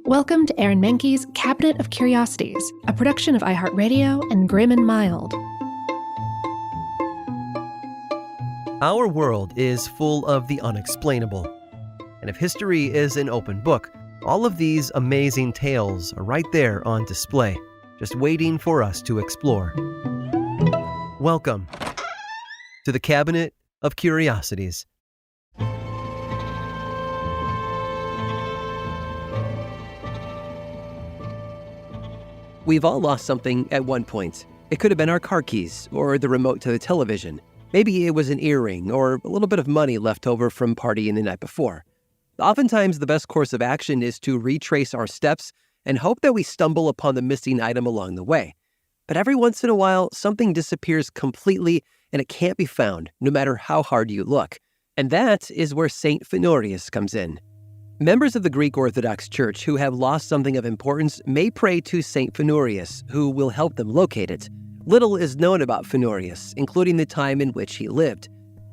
Welcome to Aaron Mahnke's Cabinet of Curiosities, a production of iHeartRadio and Grim and Mild. Our world is full of the unexplainable. And if history is an open book, all of these amazing tales are right there on display, just waiting for us to explore. Welcome to the Cabinet of Curiosities. We've all lost something at one point. It could have been our car keys or the remote to the television. Maybe it was an earring or a little bit of money left over from partying the night before. Oftentimes, the best course of action is to retrace our steps and hope that we stumble upon the missing item along the way. But every once in a while, something disappears completely and it can't be found, no matter how hard you look. And that is where Saint Fenorius comes in. Members of the Greek Orthodox Church who have lost something of importance may pray to Saint Fenorius, who will help them locate it. Little is known about Fenorius, including the time in which he lived.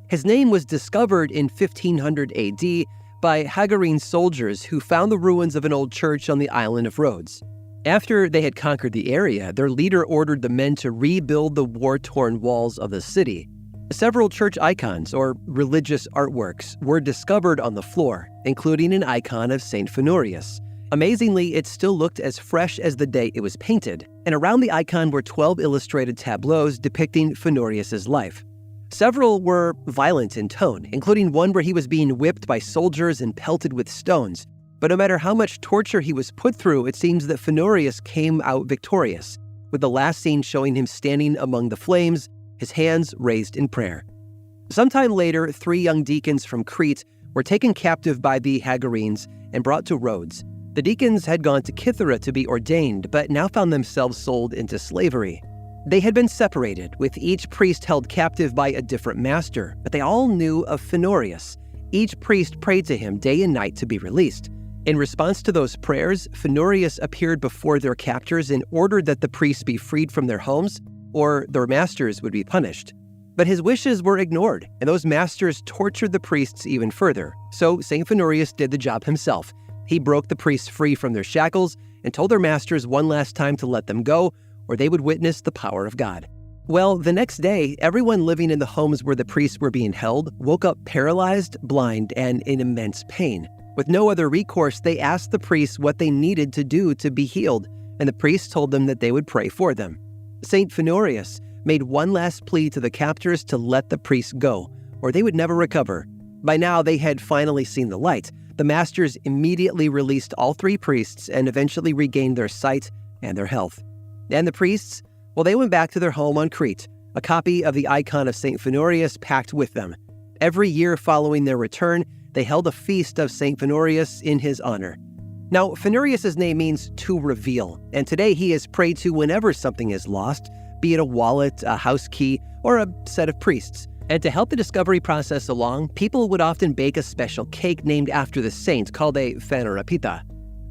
His name was discovered in 1500 AD by Haggarine soldiers who found the ruins of an old church on the island of Rhodes. After they had conquered the area, their leader ordered the men to rebuild the war-torn walls of the city. Several church icons, or religious artworks, were discovered on the floor, including an icon of Saint Fenorius. Amazingly, it still looked as fresh as the day it was painted, and around the icon were 12 illustrated tableaus depicting Fenorius' life. Several were violent in tone, including one where he was being whipped by soldiers and pelted with stones. But no matter how much torture he was put through, it seems that Fenorius came out victorious, with the last scene showing him standing among the flames, his hands raised in prayer. Sometime later, 3 young deacons from Crete were taken captive by the Haggarines and brought to Rhodes. The deacons had gone to Cythera to be ordained, but now found themselves sold into slavery. They had been separated, with each priest held captive by a different master, but they all knew of Fenorius. Each priest prayed to him day and night to be released. In response to those prayers, Fenorius appeared before their captors and ordered that the priests be freed from their homes, or their masters would be punished. But his wishes were ignored, and those masters tortured the priests even further. So St. Fenorius did the job himself. He broke the priests free from their shackles and told their masters one last time to let them go, or they would witness the power of God. Well, the next day, everyone living in the homes where the priests were being held woke up paralyzed, blind, and in immense pain. With no other recourse, they asked the priests what they needed to do to be healed, and the priests told them that they would pray for them. Saint Fenorius made one last plea to the captors to let the priests go, or they would never recover. By now, they had finally seen the light. The masters immediately released all 3 priests and eventually regained their sight and their health. And the priests, well, they went back to their home on Crete, a copy of the icon of Saint Fenorius packed with them. Every year following their return, they held a feast of Saint Fenorius in his honor. Now, Fenorius' name means to reveal, and today he is prayed to whenever something is lost, be it a wallet, a house key, or a set of priests. And to help the discovery process along, people would often bake a special cake named after the saint called a Fenoriapita.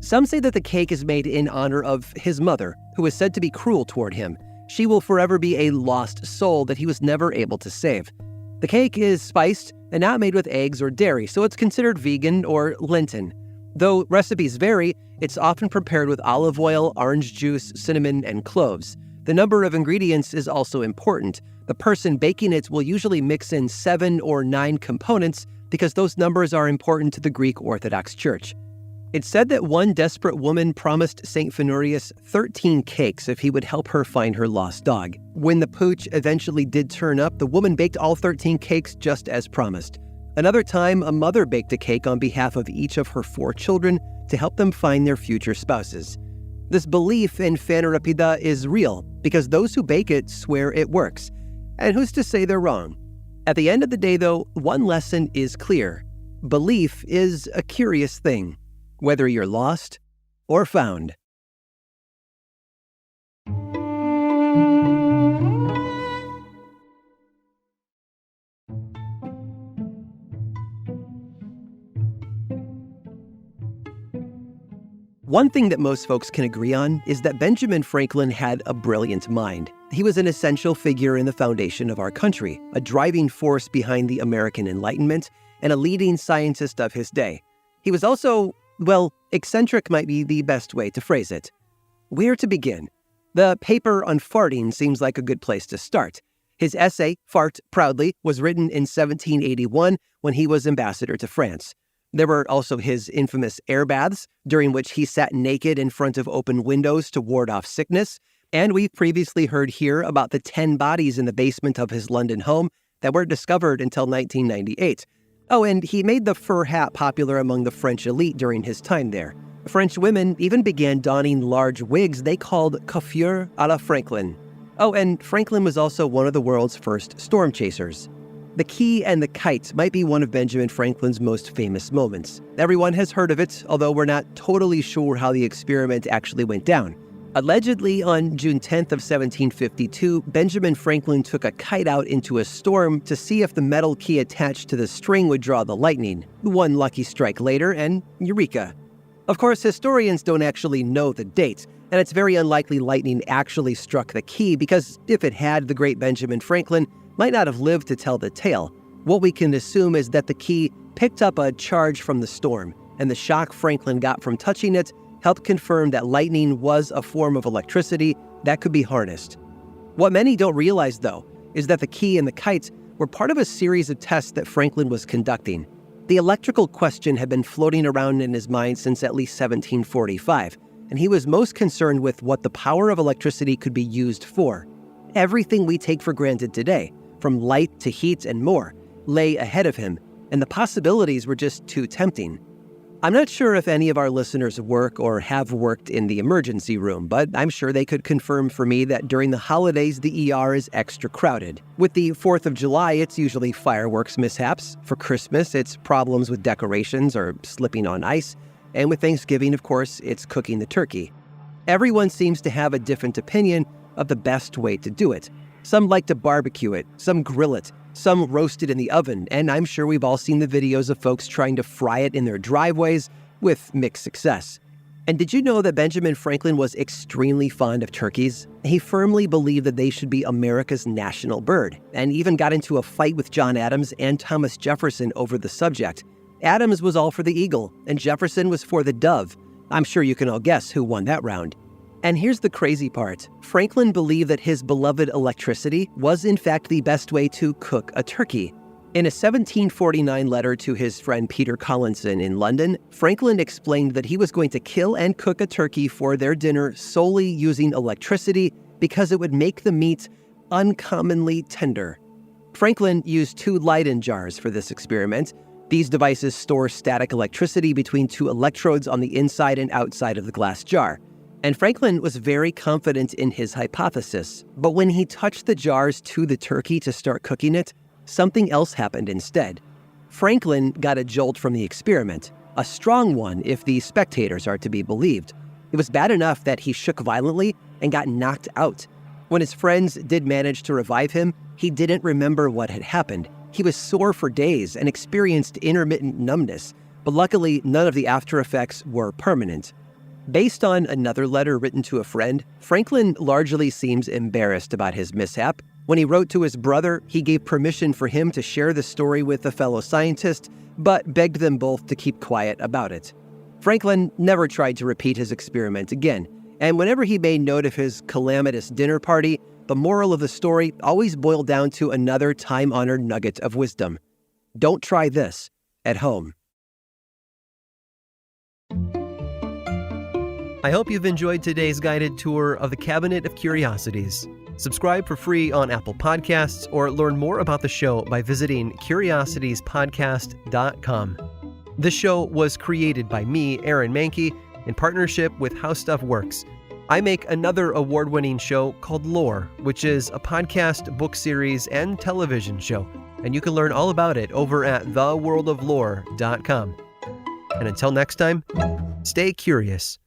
Some say that the cake is made in honor of his mother, who is said to be cruel toward him. She will forever be a lost soul that he was never able to save. The cake is spiced and not made with eggs or dairy, so it's considered vegan or Lenten. Though recipes vary, it's often prepared with olive oil, orange juice, cinnamon, and cloves. The number of ingredients is also important. The person baking it will usually mix in 7 or 9 components because those numbers are important to the Greek Orthodox Church. It's said that one desperate woman promised St. Fenorius 13 cakes if he would help her find her lost dog. When the pooch eventually did turn up, the woman baked all 13 cakes just as promised. Another time, a mother baked a cake on behalf of each of her 4 children to help them find their future spouses. This belief in Fenoriapita is real because those who bake it swear it works. And who's to say they're wrong? At the end of the day, though, one lesson is clear. Belief is a curious thing, whether you're lost or found. One thing that most folks can agree on is that Benjamin Franklin had a brilliant mind. He was an essential figure in the foundation of our country, a driving force behind the American Enlightenment, and a leading scientist of his day. He was also Well, eccentric might be the best way to phrase it. Where to begin? The paper on farting seems like a good place to start. His essay, Fart Proudly, was written in 1781 when he was ambassador to France. There were also his infamous air baths, during which he sat naked in front of open windows to ward off sickness. And we've previously heard here about the 10 bodies in the basement of his London home that weren't discovered until 1998. Oh, and he made the fur hat popular among the French elite during his time there. French women even began donning large wigs they called coiffure à la Franklin. Oh, and Franklin was also one of the world's first storm chasers. The key and the kite might be one of Benjamin Franklin's most famous moments. Everyone has heard of it, although we're not totally sure how the experiment actually went down. Allegedly, on June 10th of 1752, Benjamin Franklin took a kite out into a storm to see if the metal key attached to the string would draw the lightning. One lucky strike later, and eureka. Of course, historians don't actually know the date, and it's very unlikely lightning actually struck the key because if it had, the great Benjamin Franklin might not have lived to tell the tale. What we can assume is that the key picked up a charge from the storm, and the shock Franklin got from touching it helped confirm that lightning was a form of electricity that could be harnessed. What many don't realize, though, is that the key and the kites were part of a series of tests that Franklin was conducting. The electrical question had been floating around in his mind since at least 1745, and he was most concerned with what the power of electricity could be used for. Everything we take for granted today, from light to heat and more, lay ahead of him, and the possibilities were just too tempting. I'm not sure if any of our listeners work or have worked in the emergency room, but I'm sure they could confirm for me that during the holidays, the ER is extra crowded. With the 4th of July, it's usually fireworks mishaps. For Christmas, it's problems with decorations or slipping on ice. And with Thanksgiving, of course, it's cooking the turkey. Everyone seems to have a different opinion of the best way to do it. Some like to barbecue it, some grill it, some roast it in the oven, and I'm sure we've all seen the videos of folks trying to fry it in their driveways with mixed success. And did you know that Benjamin Franklin was extremely fond of turkeys? He firmly believed that they should be America's national bird, and even got into a fight with John Adams and Thomas Jefferson over the subject. Adams was all for the eagle, and Jefferson was for the dove. I'm sure you can all guess who won that round. And here's the crazy part. Franklin believed that his beloved electricity was in fact the best way to cook a turkey. In a 1749 letter to his friend Peter Collinson in London, Franklin explained that he was going to kill and cook a turkey for their dinner solely using electricity because it would make the meat uncommonly tender. Franklin used 2 Leyden jars for this experiment. These devices store static electricity between 2 electrodes on the inside and outside of the glass jar. And Franklin was very confident in his hypothesis, but when he touched the jars to the turkey to start cooking it, something else happened instead. Franklin got a jolt from the experiment, a strong one if the spectators are to be believed. It was bad enough that he shook violently and got knocked out. When his friends did manage to revive him, he didn't remember what had happened. He was sore for days and experienced intermittent numbness, but luckily none of the after effects were permanent. Based on another letter written to a friend, Franklin largely seems embarrassed about his mishap. When he wrote to his brother, he gave permission for him to share the story with a fellow scientist, but begged them both to keep quiet about it. Franklin never tried to repeat his experiment again, and whenever he made note of his calamitous dinner party, the moral of the story always boiled down to another time-honored nugget of wisdom. Don't try this at home. I hope you've enjoyed today's guided tour of the Cabinet of Curiosities. Subscribe for free on Apple Podcasts or learn more about the show by visiting curiositiespodcast.com. This show was created by me, Aaron Mahnke, in partnership with How Stuff Works. I make another award-winning show called Lore, which is a podcast, book series, and television show, and you can learn all about it over at theworldoflore.com. And until next time, stay curious.